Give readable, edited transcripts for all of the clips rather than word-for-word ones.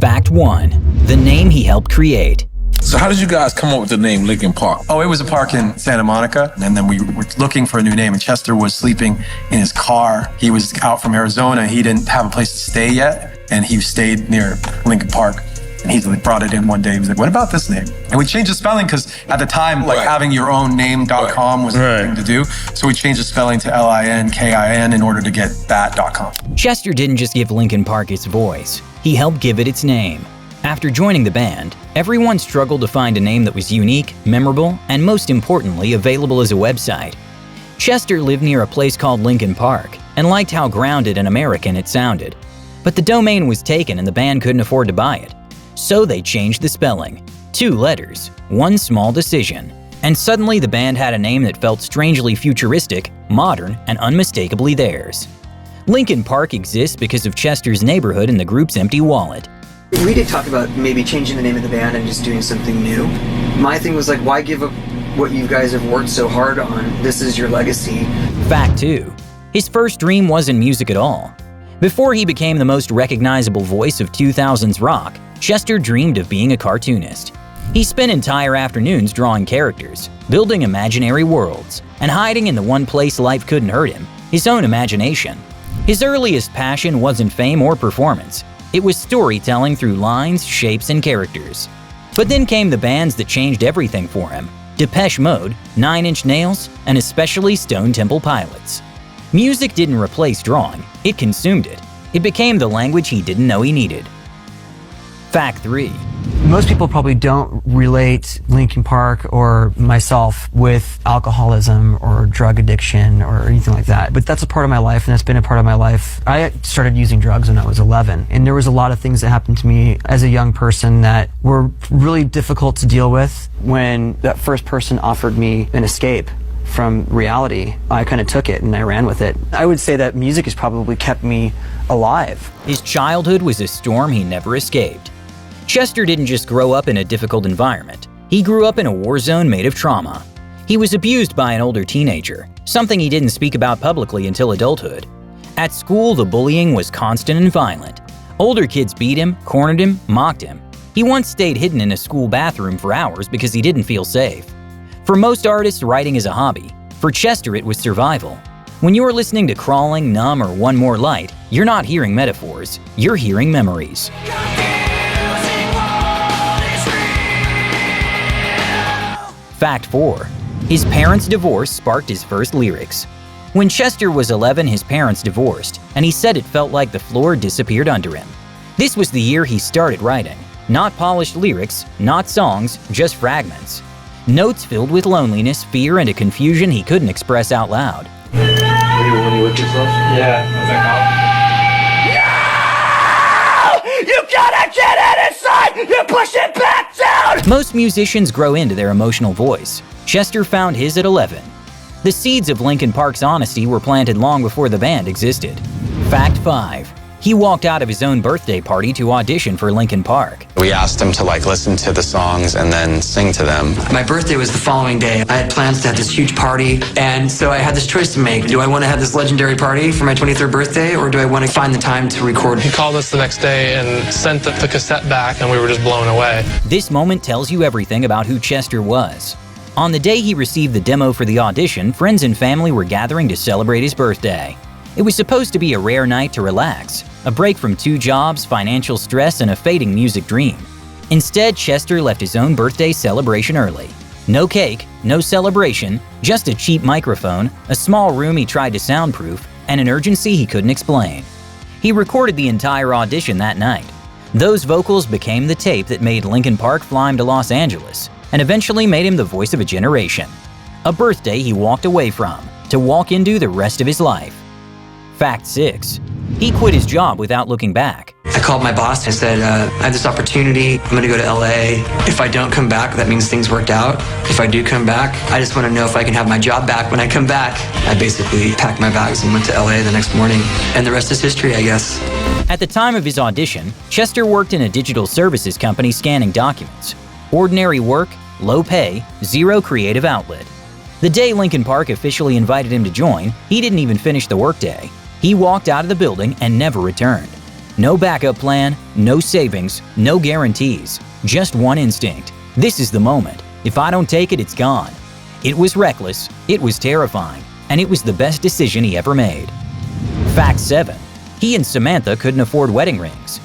Fact 1. The name he helped create. So how did you guys come up with the name Linkin Park? Oh, it was a park in Santa Monica, and then we were looking for a new name, and Chester was sleeping in his car. He was out from Arizona. He didn't have a place to stay yet, and he stayed near Linkin Park. And he brought it in one day. He was like, what about this name? And we changed the spelling because at the time, like having your own name.com was the thing to do. So we changed the spelling to LINKIN in order to get that .com. Chester didn't just give Linkin Park its voice, he helped give it its name. After joining the band, everyone struggled to find a name that was unique, memorable, and most importantly, available as a website. Chester lived near a place called Linkin Park and liked how grounded and American it sounded. But the domain was taken and the band couldn't afford to buy it. So they changed the spelling. 2 letters, 1 small decision. And suddenly the band had a name that felt strangely futuristic, modern, and unmistakably theirs. Linkin Park exists because of Chester's neighborhood and the group's empty wallet. We did talk about maybe changing the name of the band and just doing something new. My thing was like, why give up what you guys have worked so hard on? This is your legacy. Fact 2. His first dream wasn't music at all. Before he became the most recognizable voice of 2000s rock, Chester dreamed of being a cartoonist. He spent entire afternoons drawing characters, building imaginary worlds, and hiding in the one place life couldn't hurt him, his own imagination. His earliest passion wasn't fame or performance. It was storytelling through lines, shapes, and characters. But then came the bands that changed everything for him: Depeche Mode, 9 Inch Nails, and especially Stone Temple Pilots. Music didn't replace drawing, it consumed it. It became the language he didn't know he needed. Fact 3. Most people probably don't relate Linkin Park or myself with alcoholism or drug addiction or anything like that. But that's a part of my life, and that's been a part of my life. I started using drugs when I was 11, and there was a lot of things that happened to me as a young person that were really difficult to deal with. When that first person offered me an escape from reality, I kind of took it and I ran with it. I would say that music has probably kept me alive. His childhood was a storm he never escaped. Chester didn't just grow up in a difficult environment. He grew up in a war zone made of trauma. He was abused by an older teenager, something he didn't speak about publicly until adulthood. At school, the bullying was constant and violent. Older kids beat him, cornered him, mocked him. He once stayed hidden in a school bathroom for hours because he didn't feel safe. For most artists, writing is a hobby. For Chester, it was survival. When you're listening to Crawling, Numb, or One More Light, you're not hearing metaphors, you're hearing memories. Fact 4. His parents' divorce sparked his first lyrics. When Chester was 11, his parents divorced, and he said it felt like the floor disappeared under him. This was the year he started writing. Not polished lyrics, not songs, just fragments. Notes filled with loneliness, fear, and a confusion he couldn't express out loud. When you with yourself? Yeah. You gotta get it inside! You push it back down! Most musicians grow into their emotional voice. Chester found his at 11. The seeds of Linkin Park's honesty were planted long before the band existed. Fact 5. He walked out of his own birthday party to audition for Linkin Park. We asked him to listen to the songs and then sing to them. My birthday was the following day. I had plans to have this huge party, and so I had this choice to make. Do I want to have this legendary party for my 23rd birthday, or do I want to find the time to record? He called us the next day and sent the cassette back, and we were just blown away. This moment tells you everything about who Chester was. On the day he received the demo for the audition, friends and family were gathering to celebrate his birthday. It was supposed to be a rare night to relax, a break from 2 jobs, financial stress, and a fading music dream. Instead, Chester left his own birthday celebration early. No cake, no celebration, just a cheap microphone, a small room he tried to soundproof, and an urgency he couldn't explain. He recorded the entire audition that night. Those vocals became the tape that made Linkin Park fly him to Los Angeles, and eventually made him the voice of a generation. A birthday he walked away from, to walk into the rest of his life. Fact 6. He quit his job without looking back. I called my boss. I said, I have this opportunity. I'm going to go to LA. If I don't come back, that means things worked out. If I do come back, I just want to know if I can have my job back when I come back. I basically packed my bags and went to LA the next morning. And the rest is history, I guess. At the time of his audition, Chester worked in a digital services company scanning documents. Ordinary work, low pay, zero creative outlet. The day Linkin Park officially invited him to join, he didn't even finish the workday. He walked out of the building and never returned. No backup plan, no savings, no guarantees, just one instinct. This is the moment. If I don't take it, it's gone. It was reckless, it was terrifying, and it was the best decision he ever made. Fact 7. He and Samantha couldn't afford wedding rings.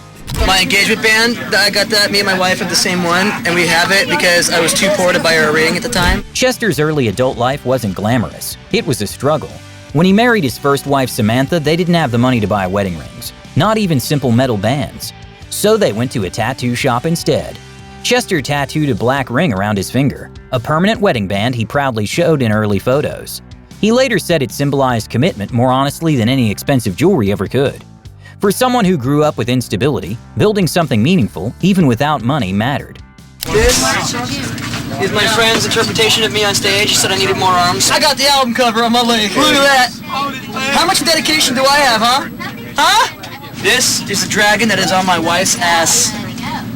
My engagement band, I got that. Me and my wife have the same one, and we have it because I was too poor to buy her a ring at the time. Chester's early adult life wasn't glamorous. It was a struggle. When he married his first wife, Samantha, they didn't have the money to buy wedding rings, not even simple metal bands. So they went to a tattoo shop instead. Chester tattooed a black ring around his finger, a permanent wedding band he proudly showed in early photos. He later said it symbolized commitment more honestly than any expensive jewelry ever could. For someone who grew up with instability, building something meaningful, even without money, mattered. This is my friend's interpretation of me on stage. He said I needed more arms. I got the album cover on my leg. Look at that. How much dedication do I have, huh? Huh? This is a dragon that is on my wife's ass,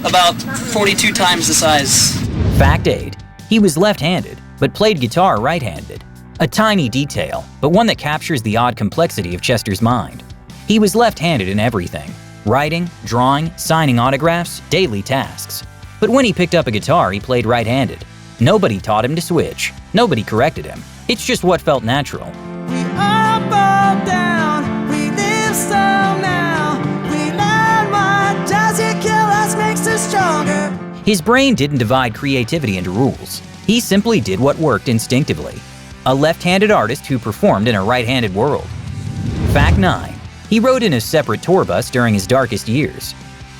about 42 times the size. Fact 8. He was left-handed, but played guitar right-handed. A tiny detail, but one that captures the odd complexity of Chester's mind. He was left-handed in everything: writing, drawing, signing autographs, daily tasks. But when he picked up a guitar, he played right-handed. Nobody taught him to switch. Nobody corrected him. It's just what felt natural. We all fall down, we live so now. We learn what doesn't kill us makes us stronger. His brain didn't divide creativity into rules. He simply did what worked instinctively. A left-handed artist who performed in a right-handed world. Fact 9. He rode in a separate tour bus during his darkest years.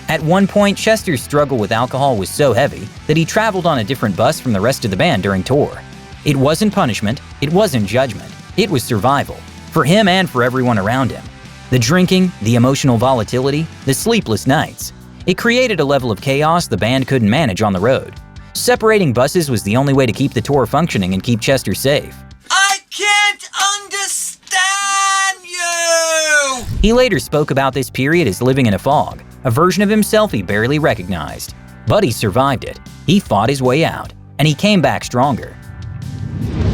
At one point, Chester's struggle with alcohol was so heavy that he traveled on a different bus from the rest of the band during tour. It wasn't punishment, it wasn't judgment, it was survival, for him and for everyone around him. The drinking, the emotional volatility, the sleepless nights. It created a level of chaos the band couldn't manage on the road. Separating buses was the only way to keep the tour functioning and keep Chester safe. I can't understand you! He later spoke about this period as living in a fog, a version of himself he barely recognized. But he survived it. He fought his way out, and he came back stronger.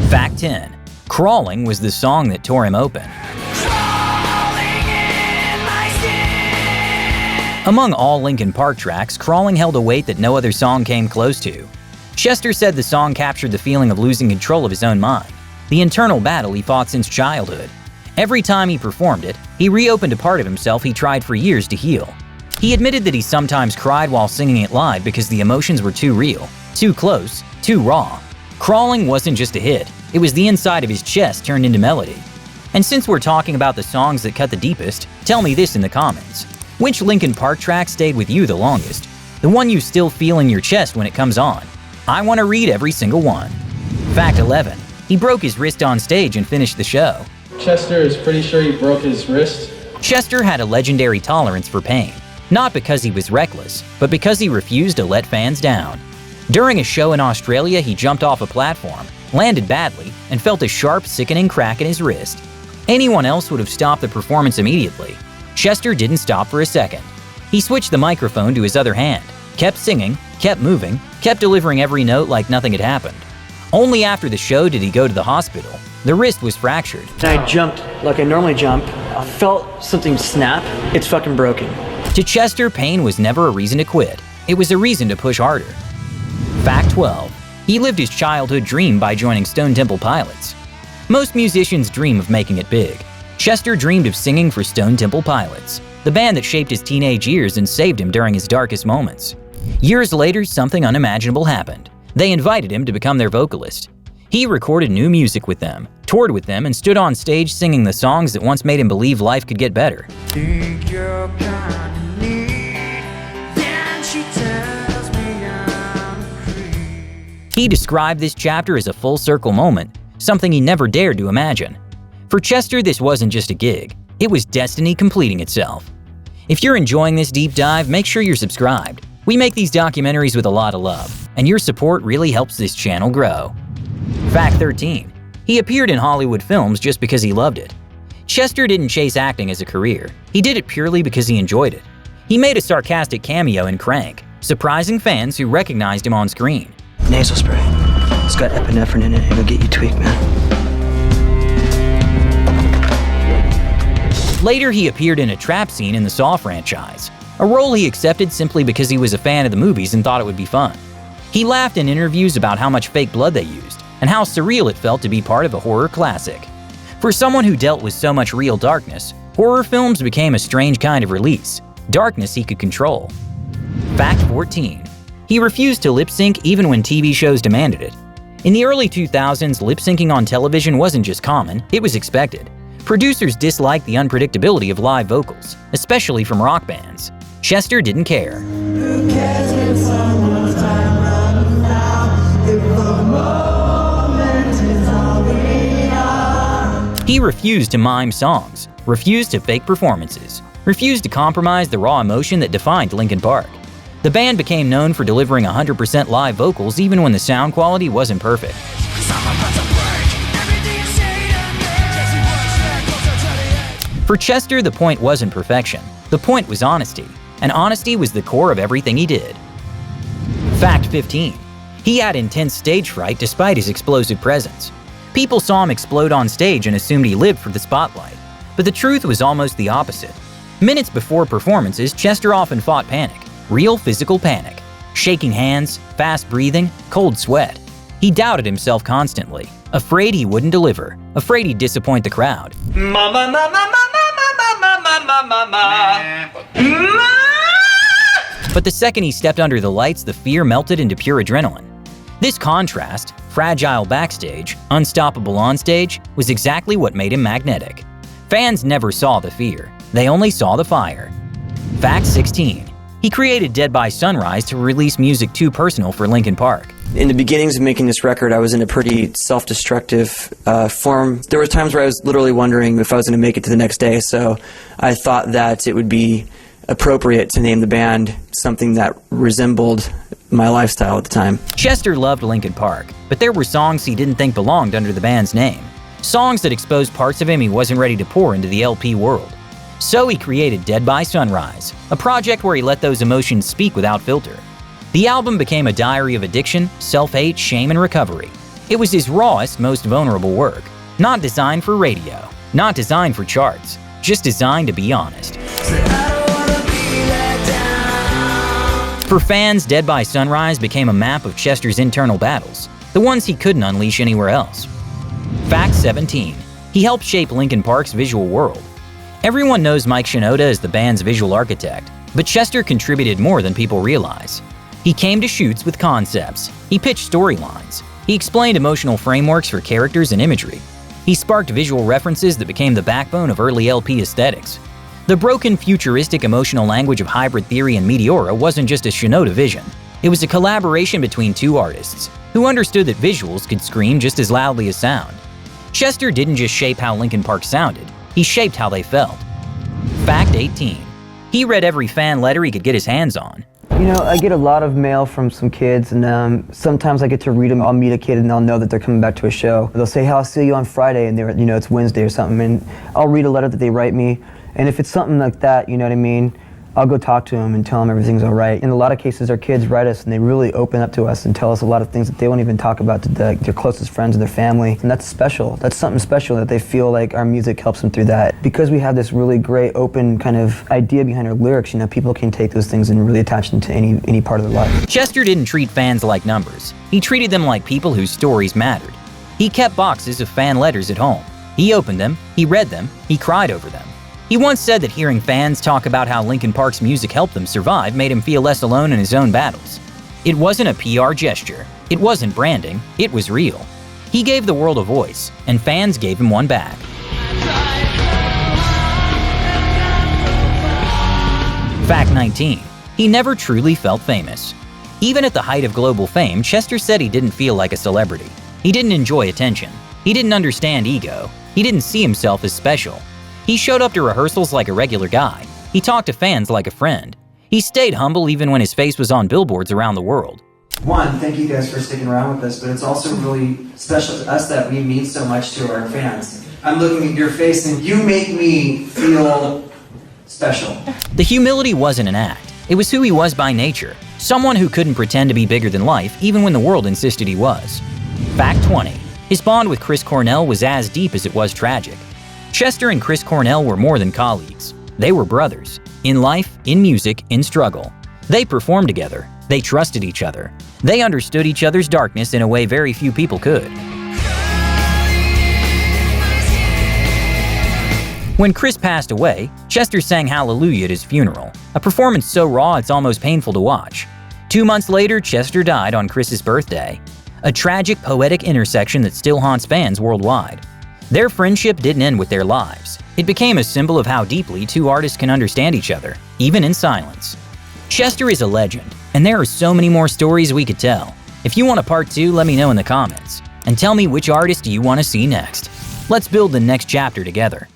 Fact 10. Crawling was the song that tore him open. Among all Linkin Park tracks, Crawling held a weight that no other song came close to. Chester said the song captured the feeling of losing control of his own mind, the internal battle he fought since childhood. Every time he performed it, he reopened a part of himself he tried for years to heal. He admitted that he sometimes cried while singing it live because the emotions were too real, too close, too raw. Crawling wasn't just a hit, it was the inside of his chest turned into melody. And since we're talking about the songs that cut the deepest, tell me this in the comments. Which Linkin Park track stayed with you the longest? The one you still feel in your chest when it comes on? I want to read every single one. Fact 11. He broke his wrist on stage and finished the show. Chester is pretty sure he broke his wrist. Chester had a legendary tolerance for pain, not because he was reckless, but because he refused to let fans down. During a show in Australia, he jumped off a platform, landed badly, and felt a sharp, sickening crack in his wrist. Anyone else would have stopped the performance immediately. Chester didn't stop for a second. He switched the microphone to his other hand, kept singing, kept moving, kept delivering every note like nothing had happened. Only after the show did he go to the hospital. The wrist was fractured. I jumped like I normally jump. I felt something snap. It's fucking broken. To Chester, pain was never a reason to quit. It was a reason to push harder. Fact 12. He lived his childhood dream by joining Stone Temple Pilots. Most musicians dream of making it big. Chester dreamed of singing for Stone Temple Pilots, the band that shaped his teenage years and saved him during his darkest moments. Years later, something unimaginable happened. They invited him to become their vocalist. He recorded new music with them, toured with them, and stood on stage singing the songs that once made him believe life could get better. He described this chapter as a full circle moment, something he never dared to imagine. For Chester, this wasn't just a gig, it was destiny completing itself. If you're enjoying this deep dive, make sure you're subscribed. We make these documentaries with a lot of love, and your support really helps this channel grow. Fact 13. He appeared in Hollywood films just because he loved it. Chester didn't chase acting as a career, he did it purely because he enjoyed it. He made a sarcastic cameo in Crank, surprising fans who recognized him on screen. Nasal spray. It's got epinephrine in it. It'll get you tweaked, man. Later, he appeared in a trap scene in the Saw franchise. a role he accepted simply because he was a fan of the movies and thought it would be fun. He laughed in interviews about how much fake blood they used and how surreal it felt to be part of a horror classic. For someone who dealt with so much real darkness, horror films became a strange kind of release, darkness he could control. Fact 14. He refused to lip-sync even when TV shows demanded it. In the early 2000s, lip-syncing on television wasn't just common, it was expected. Producers disliked the unpredictability of live vocals, especially from rock bands. Chester didn't care. Who cares when someone's time runs out? If the moment is all we are. He refused to mime songs, refused to fake performances, refused to compromise the raw emotion that defined Linkin Park. The band became known for delivering 100% live vocals even when the sound quality wasn't perfect. For Chester, the point wasn't perfection. The point was honesty, and honesty was the core of everything he did. Fact 15. He had intense stage fright despite his explosive presence. People saw him explode on stage and assumed he lived for the spotlight. But the truth was almost the opposite. Minutes before performances, Chester often fought panic, real physical panic. Shaking hands, fast breathing, cold sweat. He doubted himself constantly, afraid he wouldn't deliver, afraid he'd disappoint the crowd. But the second he stepped under the lights, the fear melted into pure adrenaline. This contrast, fragile backstage, unstoppable onstage, was exactly what made him magnetic. Fans never saw the fear, they only saw the fire. Fact 16. He created Dead by Sunrise to release music too personal for Linkin Park. In the beginnings of making this record, I was in a pretty self-destructive form. There were times where I was literally wondering if I was going to make it to the next day, so I thought that it would be appropriate to name the band something that resembled my lifestyle at the time. Chester loved Linkin Park, but there were songs he didn't think belonged under the band's name. Songs that exposed parts of him he wasn't ready to pour into the LP world. So he created Dead by Sunrise, a project where he let those emotions speak without filter. The album became a diary of addiction, self-hate, shame, and recovery. It was his rawest, most vulnerable work. Not designed for radio, not designed for charts, just designed to be honest. For fans, Dead by Sunrise became a map of Chester's internal battles, the ones he couldn't unleash anywhere else. Fact 17. He helped shape Linkin Park's visual world. Everyone knows Mike Shinoda as the band's visual architect, but Chester contributed more than people realize. He came to shoots with concepts, he pitched storylines, he explained emotional frameworks for characters and imagery. He sparked visual references that became the backbone of early LP aesthetics. The broken, futuristic emotional language of hybrid theory and Meteora wasn't just a Shinoda vision. It was a collaboration between two artists who understood that visuals could scream just as loudly as sound. Chester didn't just shape how Linkin Park sounded, he shaped how they felt. Fact 18. He read every fan letter he could get his hands on. You know, I get a lot of mail from some kids, and sometimes I get to read them. I'll meet a kid and they'll know that they're coming back to a show. They'll say, "Hey, I'll see you on Friday," and they're, it's Wednesday or something, and I'll read a letter that they write me, and if it's something like that, you know what I mean, I'll go talk to them and tell them everything's all right. In a lot of cases, our kids write us and they really open up to us and tell us a lot of things that they won't even talk about to their closest friends and their family. And that's special. That's something special that they feel like our music helps them through that. Because we have this really great open kind of idea behind our lyrics, people can take those things and really attach them to any part of their life. Chester didn't treat fans like numbers. He treated them like people whose stories mattered. He kept boxes of fan letters at home. He opened them, he read them, he cried over them. He once said that hearing fans talk about how Linkin Park's music helped them survive made him feel less alone in his own battles. It wasn't a PR gesture. It wasn't branding. It was real. He gave the world a voice, and fans gave him one back. Fact 19. He never truly felt famous. Even at the height of global fame, Chester said he didn't feel like a celebrity. He didn't enjoy attention. He didn't understand ego. He didn't see himself as special. He showed up to rehearsals like a regular guy. He talked to fans like a friend. He stayed humble even when his face was on billboards around the world. One, thank you guys for sticking around with us, but it's also really special to us that we mean so much to our fans. I'm looking at your face and you make me feel special. The humility wasn't an act. It was who he was by nature. Someone who couldn't pretend to be bigger than life even when the world insisted he was. Fact 20. His bond with Chris Cornell was as deep as it was tragic. Chester and Chris Cornell were more than colleagues. They were brothers. In life, in music, in struggle. They performed together. They trusted each other. They understood each other's darkness in a way very few people could. When Chris passed away, Chester sang Hallelujah at his funeral, a performance so raw it's almost painful to watch. 2 months later, Chester died on Chris's birthday. A tragic, poetic intersection that still haunts fans worldwide. Their friendship didn't end with their lives. It became a symbol of how deeply two artists can understand each other, even in silence. Chester is a legend, and there are so many more stories we could tell. If you want a part 2, let me know in the comments. And tell me which artist you want to see next. Let's build the next chapter together.